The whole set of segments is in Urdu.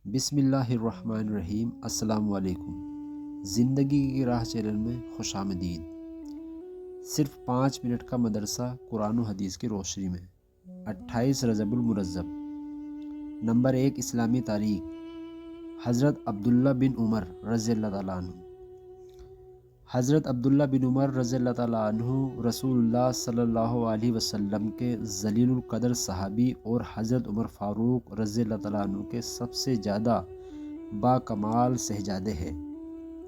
بسم اللہ الرحمن الرحیم۔ السلام علیکم۔ زندگی کی راہ چینل میں خوش آمدید۔ صرف 5 منٹ کا مدرسہ قرآن و حدیث کی روشنی میں 28 رجب المرزب۔ نمبر 1، اسلامی تاریخ۔ حضرت عبداللہ بن عمر رضی اللہ تعالیٰ عنہ۔ حضرت عبداللہ بن عمر رضی اللہ تعالیٰ عنہ رسول اللہ صلی اللہ علیہ وسلم کے ذلیل القدر صحابی اور حضرت عمر فاروق رضی اللہ تعالیٰ عنہ کے سب سے زیادہ با کمال شہزادے ہیں۔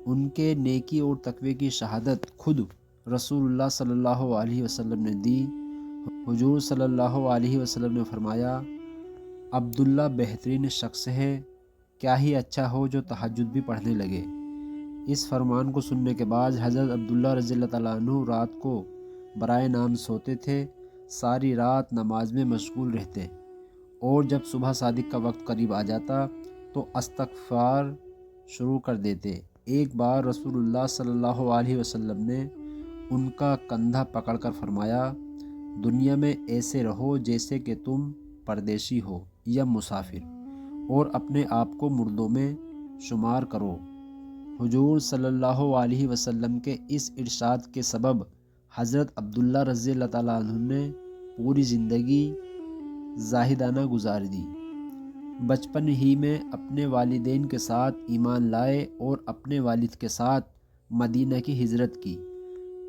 ان کے نیکی اور تقوی کی شہادت خود رسول اللہ صلی اللہ علیہ وسلم نے دی۔ حضور صلی اللہ علیہ وسلم نے فرمایا، عبداللہ بہترین شخص ہے، کیا ہی اچھا ہو جو تہجد بھی پڑھنے لگے۔ اس فرمان کو سننے کے بعد حضرت عبداللہ رضی اللہ تعالیٰ عنہ رات کو برائے نام سوتے تھے، ساری رات نماز میں مشغول رہتے، اور جب صبح صادق کا وقت قریب آ جاتا تو استغفار شروع کر دیتے۔ ایک بار رسول اللہ صلی اللہ علیہ وسلم نے ان کا کندھا پکڑ کر فرمایا، دنیا میں ایسے رہو جیسے کہ تم پردیسی ہو یا مسافر، اور اپنے آپ کو مردوں میں شمار کرو۔ حضور صلی اللہ علیہ وسلم کے اس ارشاد کے سبب حضرت عبداللہ رضی اللہ تعالیٰ عنہ نے پوری زندگی زاہدانہ گزار دی۔ بچپن ہی میں اپنے والدین کے ساتھ ایمان لائے اور اپنے والد کے ساتھ مدینہ کی ہجرت کی۔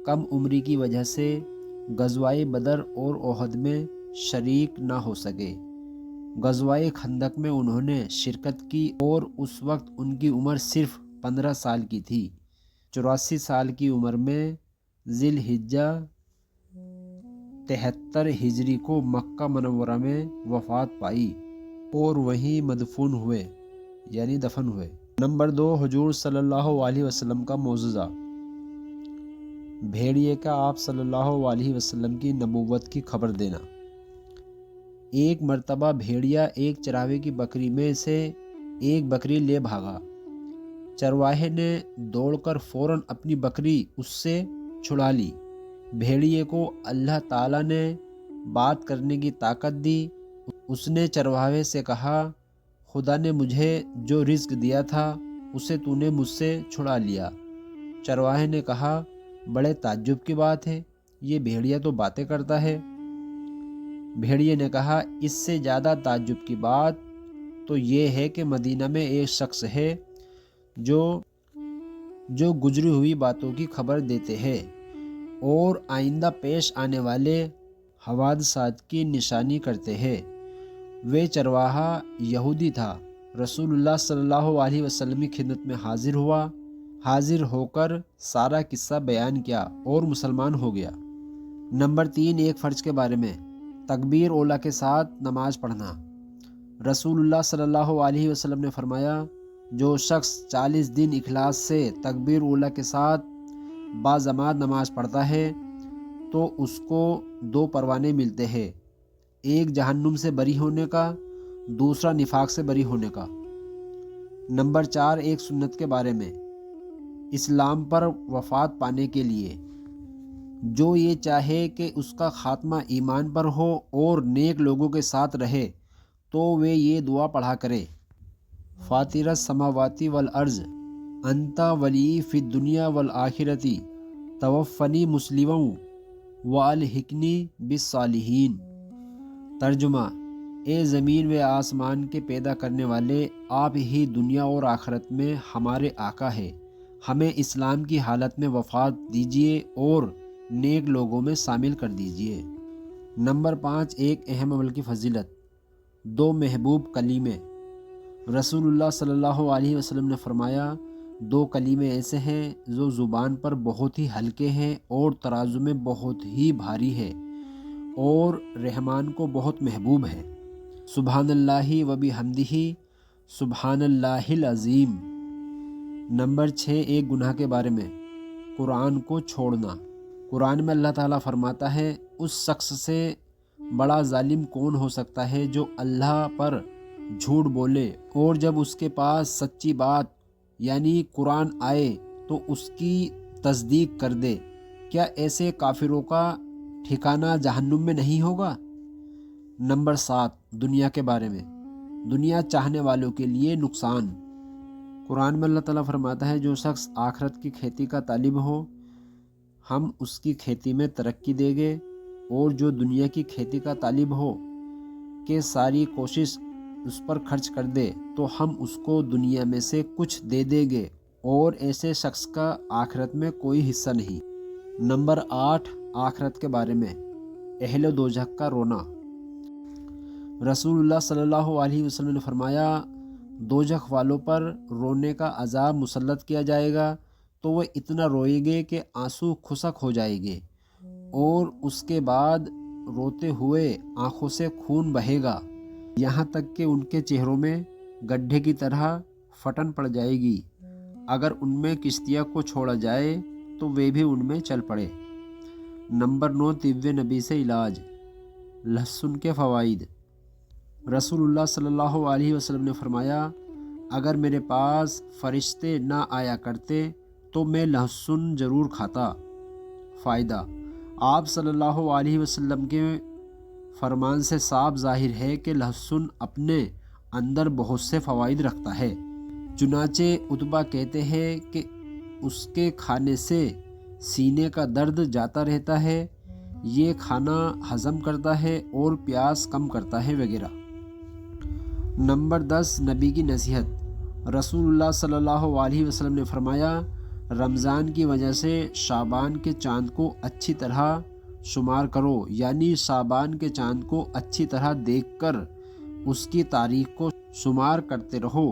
کم عمری کی وجہ سے غزوہ بدر اور احد میں شریک نہ ہو سکے۔ غزوہ خندق میں انہوں نے شرکت کی اور اس وقت ان کی عمر صرف 15 سال کی تھی۔ 84 سال کی عمر میں ذی الحجہ 73 ہجری کو مکہ منورہ میں وفات پائی اور وہیں مدفون ہوئے یعنی دفن ہوئے۔ نمبر 2، حضور صلی اللہ علیہ وسلم کا معجزہ۔ بھیڑیے کا آپ صلی اللہ علیہ وسلم کی نبوت کی خبر دینا۔ ایک مرتبہ بھیڑیا ایک چراوے کی بکری میں سے ایک بکری لے بھاگا۔ چرواہے نے دوڑ کر فوراً اپنی بکری اس سے چھڑا لی۔ بھیڑیے کو اللہ تعالیٰ نے بات کرنے کی طاقت دی۔ اس نے چرواہے سے کہا، خدا نے مجھے جو رزق دیا تھا اسے تو نے مجھ سے چھڑا لیا۔ چرواہے نے کہا، بڑے تعجب کی بات ہے، یہ بھیڑیا تو باتیں کرتا ہے۔ بھیڑیے نے کہا، اس سے زیادہ تعجب کی بات تو یہ ہے کہ مدینہ میں ایک شخص ہے جو گزری ہوئی باتوں کی خبر دیتے ہیں اور آئندہ پیش آنے والے حوادثات کی نشانی کرتے ہیں۔ وہ چرواہا یہودی تھا۔ رسول اللہ صلی اللہ علیہ وسلم کی خدمت میں حاضر ہو کر سارا قصہ بیان کیا اور مسلمان ہو گیا۔ نمبر 3، ایک فرض کے بارے میں۔ تکبیر اولیٰ کے ساتھ نماز پڑھنا۔ رسول اللہ صلی اللہ علیہ وسلم نے فرمایا، جو شخص 40 دن اخلاص سے تکبیر اولیٰ کے ساتھ باجماعت نماز پڑھتا ہے تو اس کو 2 پروانے ملتے ہیں، ایک جہنم سے بری ہونے کا، دوسرا نفاق سے بری ہونے کا۔ نمبر 4، ایک سنت کے بارے میں۔ اسلام پر وفات پانے کے لیے جو یہ چاہے کہ اس کا خاتمہ ایمان پر ہو اور نیک لوگوں کے ساتھ رہے تو وہ یہ دعا پڑھا کرے، فاطر السماوات والارض انت ولی فی الدنیا والآخرۃ توفنی مسلما والحقنی بالصالحین۔ ترجمہ، اے زمین و آسمان کے پیدا کرنے والے، آپ ہی دنیا اور آخرت میں ہمارے آقا ہے، ہمیں اسلام کی حالت میں وفات دیجیے اور نیک لوگوں میں شامل کر دیجیے۔ نمبر 5، ایک اہم عمل کی فضیلت۔ 2 محبوب کلمے۔ رسول اللہ صلی اللہ علیہ وسلم نے فرمایا، 2 کلمے ایسے ہیں جو زبان پر بہت ہی ہلکے ہیں اور ترازو میں بہت ہی بھاری ہے اور رحمان کو بہت محبوب ہے، سبحان اللہ و بحمدہ سبحان اللہ العظیم۔ نمبر 6، ایک گناہ کے بارے میں۔ قرآن کو چھوڑنا۔ قرآن میں اللہ تعالیٰ فرماتا ہے، اس شخص سے بڑا ظالم کون ہو سکتا ہے جو اللہ پر جھوٹ بولے اور جب اس کے پاس سچی بات یعنی قرآن آئے تو اس کی تصدیق کر دے، کیا ایسے کافروں کا ٹھکانہ جہنم میں نہیں ہوگا؟ نمبر 7، دنیا کے بارے میں۔ دنیا چاہنے والوں کے لیے نقصان۔ قرآن میں اللہ تعالیٰ فرماتا ہے جو شخص آخرت کی کھیتی کا طالب ہو ہم اس کی کھیتی میں ترقی دیں گے، اور جو دنیا کی کھیتی کا طالب ہو کہ ساری کوشش اس پر خرچ کر دے تو ہم اس کو دنیا میں سے کچھ دے دیں گے، اور ایسے شخص کا آخرت میں کوئی حصہ نہیں۔ نمبر 8، آخرت کے بارے میں اہل دوزخ کا رونا۔ رسول اللہ صلی اللہ علیہ وسلم نے فرمایا دوزخ والوں پر رونے کا عذاب مسلط کیا جائے گا تو وہ اتنا روئیں گے کہ آنسو خشک ہو جائیں گے، اور اس کے بعد روتے ہوئے آنکھوں سے خون بہے گا، یہاں تک کہ ان کے چہروں میں گڈھے کی طرح پھٹن پڑ جائے گی۔ اگر ان میں کشتیاں کو چھوڑا جائے تو وہ بھی ان میں چل پڑے۔ نمبر 9، طب نبی سے علاج۔ لہسن کے فوائد۔ رسول اللہ صلی اللہ علیہ وسلم نے فرمایا اگر میرے پاس فرشتے نہ آیا کرتے تو میں لہسن ضرور کھاتا۔ فائدہ، آپ صلی اللہ علیہ وسلم کے فرمان سے صاف ظاہر ہے کہ لہسن اپنے اندر بہت سے فوائد رکھتا ہے، چنانچہ عتبہ کہتے ہیں کہ اس کے کھانے سے سینے کا درد جاتا رہتا ہے، یہ کھانا ہضم کرتا ہے اور پیاس کم کرتا ہے وغیرہ۔ نمبر 10، نبی کی نصیحت۔ رسول اللہ صلی اللہ علیہ وسلم نے فرمایا رمضان کی وجہ سے شعبان کے چاند کو اچھی طرح شمار کرو، یعنی شعبان کے چاند کو اچھی طرح دیکھ کر اس کی تاریخ کو شمار کرتے رہو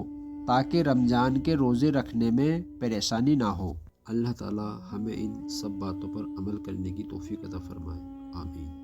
تاکہ رمضان کے روزے رکھنے میں پریشانی نہ ہو۔ اللہ تعالی ہمیں ان سب باتوں پر عمل کرنے کی توفیق عطا فرمائے، آمین۔